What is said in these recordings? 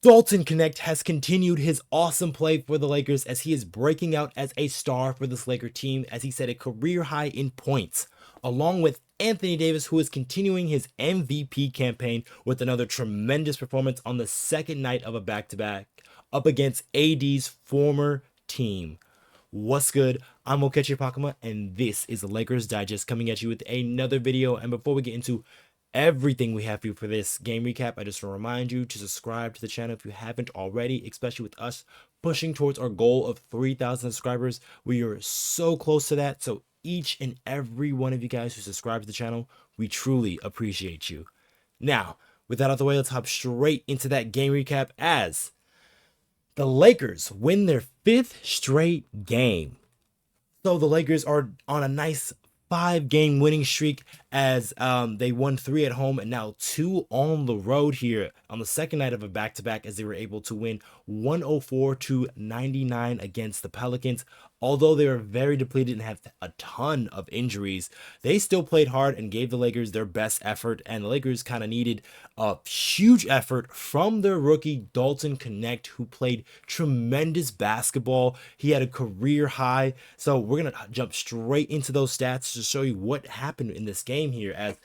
Dalton Knecht has continued his awesome play for the Lakers as he is breaking out as a star for this Laker team as he set a career high in points, along with Anthony Davis, who is continuing his MVP campaign with another tremendous performance on the second night of a back-to-back up against AD's former team. What's good? I'm Okechi Apakama, and this is the Lakers Digest coming at you with another video. And before we get into everything we have for you for this game recap, I just want to remind you to subscribe to the channel if you haven't already, especially with us pushing towards our goal of 3,000 subscribers. We are so close to that. So each and every one of you guys who subscribe to the channel, we truly appreciate you. Now, with that out of the way, let's hop straight into that game recap as the Lakers win their 5th straight game. So the Lakers are on a nice 5-game winning streak as they won 3 at home and now 2 on the road here on the second night of a back-to-back as they were able to win 104-99 against the Pelicans. Although they were very depleted and had a ton of injuries, they still played hard and gave the Lakers their best effort, and the Lakers kind of needed a huge effort from their rookie Dalton Knecht, who played tremendous basketball. He had a career high. So we're going to jump straight into those stats to show you what happened in this game here as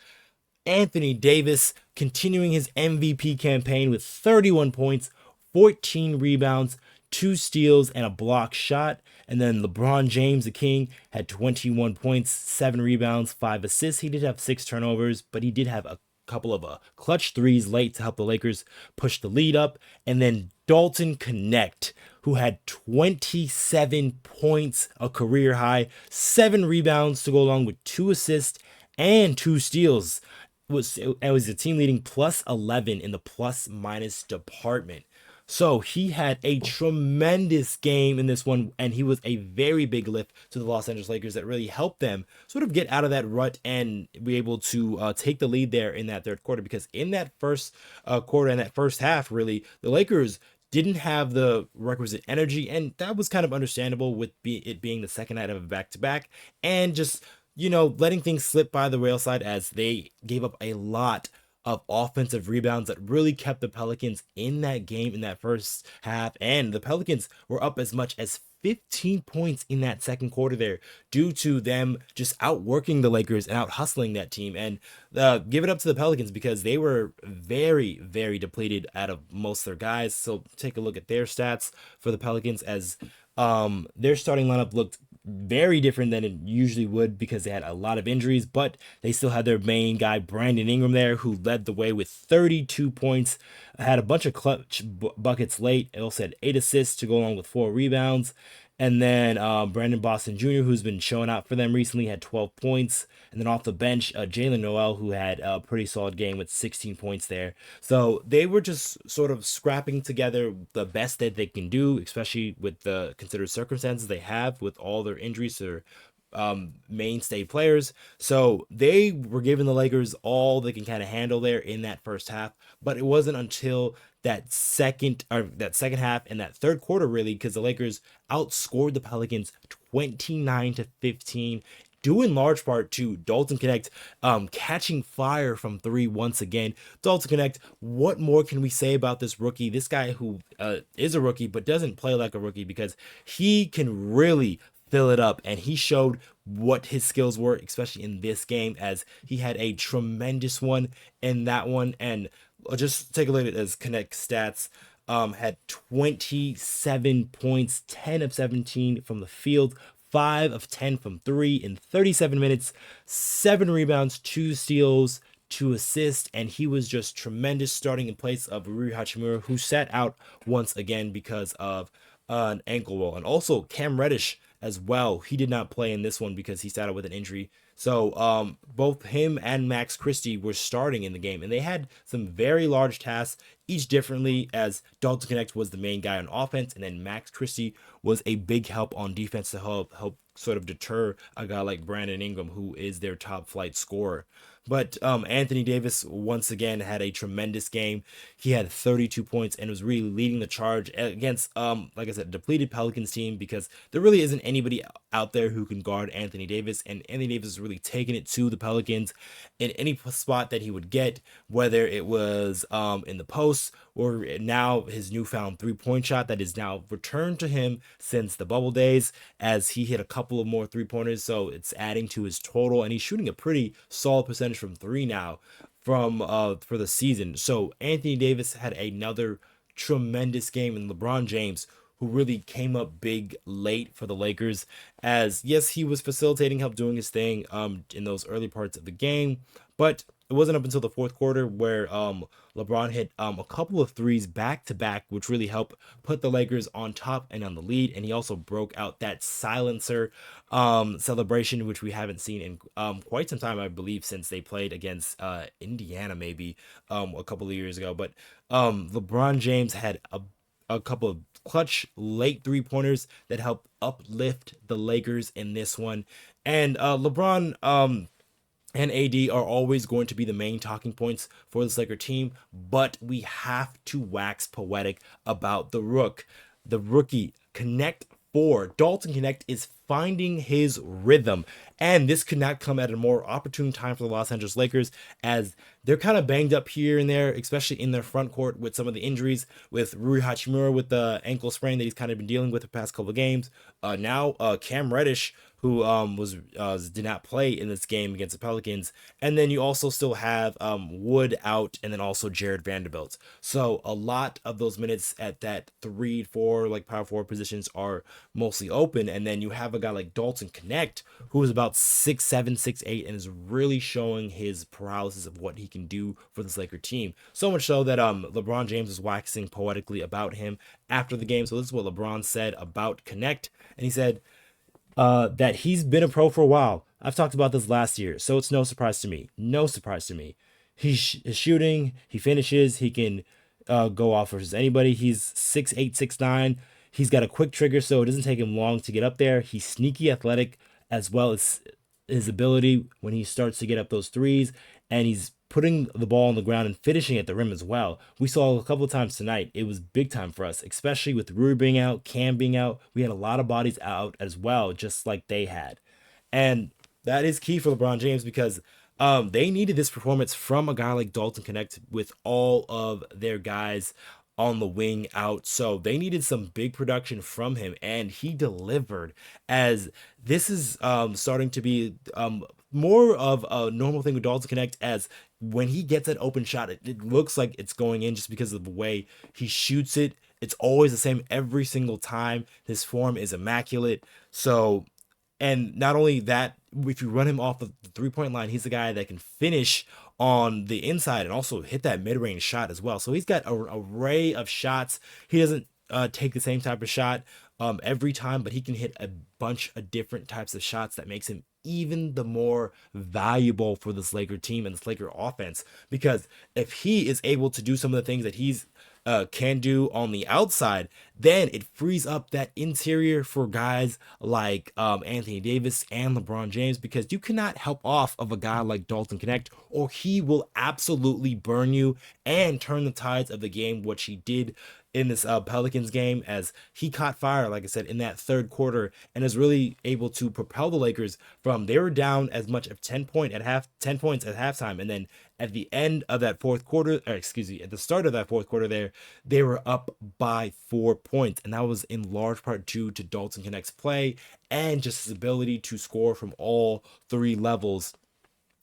Anthony Davis continuing his MVP campaign with 31 points, 14 rebounds, 2 steals, and a block shot. And then LeBron James, the king, had 21 points, 7 rebounds, 5 assists. He did have 6 turnovers, but he did have a couple of clutch threes late to help the Lakers push the lead up. And then Dalton Knecht, who had 27 points, a career high, 7 rebounds to go along with 2 assists and 2 steals. It was the team leading plus 11 in the plus minus department. So he had a tremendous game in this one, and he was a very big lift to the Los Angeles Lakers that really helped them sort of get out of that rut and be able to take the lead there in that third quarter. Because in that first quarter and that first half, really, the Lakers didn't have the requisite energy, and that was kind of understandable with it being the second night of a back-to-back and just, you know, letting things slip by the rail side as they gave up a lot of offensive rebounds that really kept the Pelicans in that game in that first half. And the Pelicans were up as much as 15 points in that second quarter there due to them just outworking the Lakers and out hustling that team. And give it up to the Pelicans because they were very, very depleted out of most of their guys. So take a look at their stats for the Pelicans as their starting lineup looked very different than it usually would because they had a lot of injuries, but they still had their main guy Brandon Ingram there, who led the way with 32 points, had a bunch of clutch buckets late. It also had 8 assists to go along with 4 rebounds. And then Brandon Boston Jr., who's been showing out for them recently, had 12 points. And then off the bench, Jalen Noel, who had a pretty solid game with 16 points there. So they were just sort of scrapping together the best that they can do, especially with the considered circumstances they have with all their injuries to mainstay players. So they were giving the Lakers all they can kind of handle there in that first half. But it wasn't until that second half and that third quarter really, because the Lakers outscored the Pelicans 29-15, due in large part to Dalton Knecht catching fire from 3 once again. Dalton Knecht, what more can we say about this rookie? This guy who is a rookie but doesn't play like a rookie because he can really fill it up, and he showed what his skills were, especially in this game, as he had a tremendous one in that one. And just take a look at his Knecht stats. Had 27 points, 10 of 17 from the field, 5 of 10 from 3 in 37 minutes, 7 rebounds, 2 steals, 2 assists, and he was just tremendous, starting in place of Rui Hachimura, who sat out once again because of an ankle roll. And also Cam Reddish as well. He did not play in this one because he sat out with an injury. So both him and Max Christie were starting in the game, and they had some very large tasks, each differently, as Dalton Knecht was the main guy on offense, and then Max Christie was a big help on defense to help sort of deter a guy like Brandon Ingram, who is their top flight scorer. But Anthony Davis once again had a tremendous game. He had 32 points and was really leading the charge against, like I said, depleted Pelicans team, because there really isn't anybody out there who can guard Anthony Davis. And Anthony Davis is really taking it to the Pelicans in any spot that he would get, whether it was in the post posts, or now his newfound 3-point shot that is now returned to him since the bubble days, as he hit a couple of more 3-pointers. So it's adding to his total, and he's shooting a pretty solid percentage from three now for the season. So Anthony Davis had another tremendous game, and LeBron James, who really came up big late for the Lakers, as yes, he was facilitating, help doing his thing in those early parts of the game, but it wasn't up until the fourth quarter where LeBron hit a couple of threes back to back, which really helped put the Lakers on top and on the lead. And he also broke out that silencer celebration, which we haven't seen in quite some time, I believe, since they played against Indiana, maybe a couple of years ago. But LeBron James had a couple of clutch late 3-pointers that helped uplift the Lakers in this one. And LeBron and AD are always going to be the main talking points for this Laker team, but we have to wax poetic about the rookie Knecht. Dalton Knecht is finding his rhythm, and this could not come at a more opportune time for the Los Angeles Lakers, as they're kind of banged up here and there, especially in their front court with some of the injuries, with Rui Hachimura with the ankle sprain that he's kind of been dealing with the past couple of games. Now Cam Reddish, who did not play in this game against the Pelicans, and then you also still have Wood out, and then also Jared Vanderbilt. So a lot of those minutes at that 3-4 like power forward positions are mostly open, and then you have a guy like Dalton Knecht, who is about 6'7", 6'8", and is really showing his paralysis of what he can do for this Laker team. So much so that LeBron James is waxing poetically about him after the game. So this is what LeBron said about Knecht, and he said that he's been a pro for a while. I've talked about this last year, so it's no surprise to me. No surprise to me. He's shooting, he finishes, he can go off versus anybody. He's 6'8", 6'9". He's got a quick trigger, so it doesn't take him long to get up there. He's sneaky athletic, as well as his ability when he starts to get up those threes, and he's putting the ball on the ground and finishing at the rim as well. We saw a couple of times tonight. It was big time for us, especially with Rui being out, Cam being out. We had a lot of bodies out as well, just like they had. And that is key for LeBron James, because they needed this performance from a guy like Dalton Knecht with all of their guys on the wing out. So they needed some big production from him, and he delivered, as this is starting to be more of a normal thing with Dalton Knecht, as when he gets an open shot, it looks like it's going in just because of the way he shoots it. It's always the same every single time. His form is immaculate. So, and not only that, if you run him off of the 3-point line, he's the guy that can finish on the inside and also hit that mid-range shot as well. So he's got an array of shots. He doesn't take the same type of shot every time, but he can hit a bunch of different types of shots that makes him even the more valuable for this Laker team and this Laker offense. Because if he is able to do some of the things that he's can do on the outside, then it frees up that interior for guys like Anthony Davis and LeBron James, because you cannot help off of a guy like Dalton Knecht, or he will absolutely burn you and turn the tides of the game, which he did in this Pelicans game, as he caught fire, like I said, in that third quarter, and is really able to propel the Lakers from, they were down as much of 10 points at halftime, and then at the end of that fourth quarter, or excuse me, at the start of that fourth quarter there, they were up by 4 points, and that was in large part due to Dalton Knecht's play and just his ability to score from all three levels.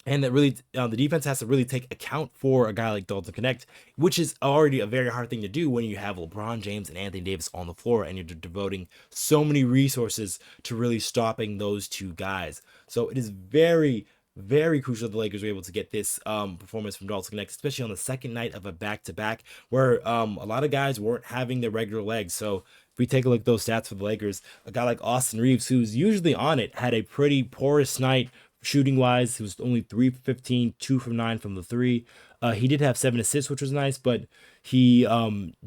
And that really, the defense has to really take account for a guy like Dalton Knecht, which is already a very hard thing to do when you have LeBron James and Anthony Davis on the floor, and you're devoting so many resources to really stopping those two guys. So it is very, very crucial that the Lakers were able to get this performance from Dalton Knecht, especially on the second night of a back-to-back, where a lot of guys weren't having their regular legs. So if we take a look at those stats for the Lakers, a guy like Austin Reaves, who's usually on it, had a pretty porous night shooting wise. He was only 3 for 15, 2 from 9 from the three. He did have 7 assists, which was nice, but he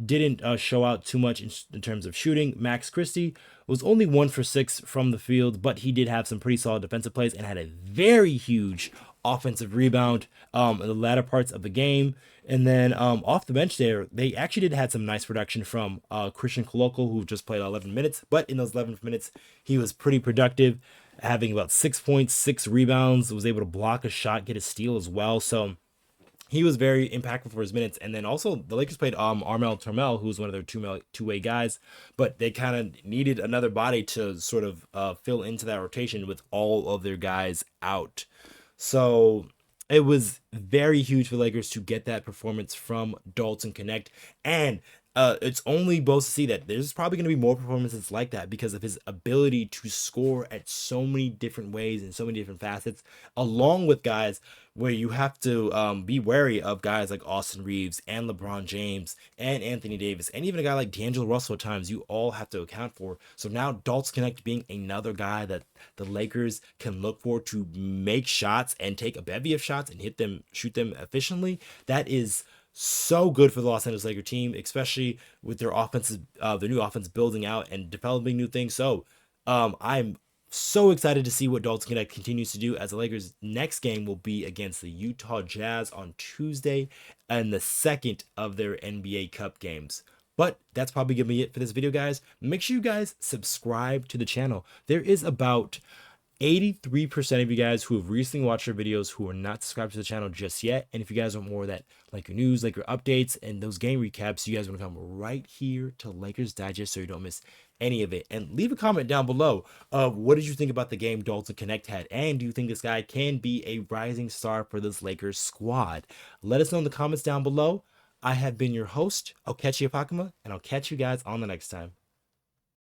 didn't show out too much in terms of shooting. Max Christie was only 1 for 6 from the field, but he did have some pretty solid defensive plays and had a very huge offensive rebound in the latter parts of the game. And then off the bench there, they actually did had some nice production from Christian Koloko, who just played 11 minutes. But in those 11 minutes, he was pretty productive, having about 6 points, 6 rebounds, was able to block a shot, get a steal as well. So he was very impactful for his minutes. And then also the Lakers played Armel Termel, who's one of their two-way guys, but they kind of needed another body to sort of fill into that rotation with all of their guys out. So it was very huge for the Lakers to get that performance from Dalton Knecht. And it's only both to see that there's probably going to be more performances like that because of his ability to score at so many different ways and so many different facets, along with guys where you have to be wary of guys like Austin Reaves and LeBron James and Anthony Davis and even a guy like D'Angelo Russell at times you all have to account for. So now Dalton Knecht being another guy that the Lakers can look for to make shots and take a bevy of shots and shoot them efficiently, that is so good for the Los Angeles Lakers team, especially with their new offense building out and developing new things. So I'm so excited to see what Dalton Knecht continues to do, as the Lakers' next game will be against the Utah Jazz on Tuesday and the second of their NBA Cup games. But that's probably going to be it for this video, guys. Make sure you guys subscribe to the channel. There is about 83% of you guys who have recently watched our videos who are not subscribed to the channel just yet. And if you guys want more of that, like your news, like your updates, and those game recaps, you guys want to come right here to Lakers Digest so you don't miss any of it. And leave a comment down below of what did you think about the game Dalton Knecht had, and do you think this guy can be a rising star for this Lakers squad? Let us know in the comments down below. I have been your host, Okechi Apakama, and I'll catch you guys on the next time.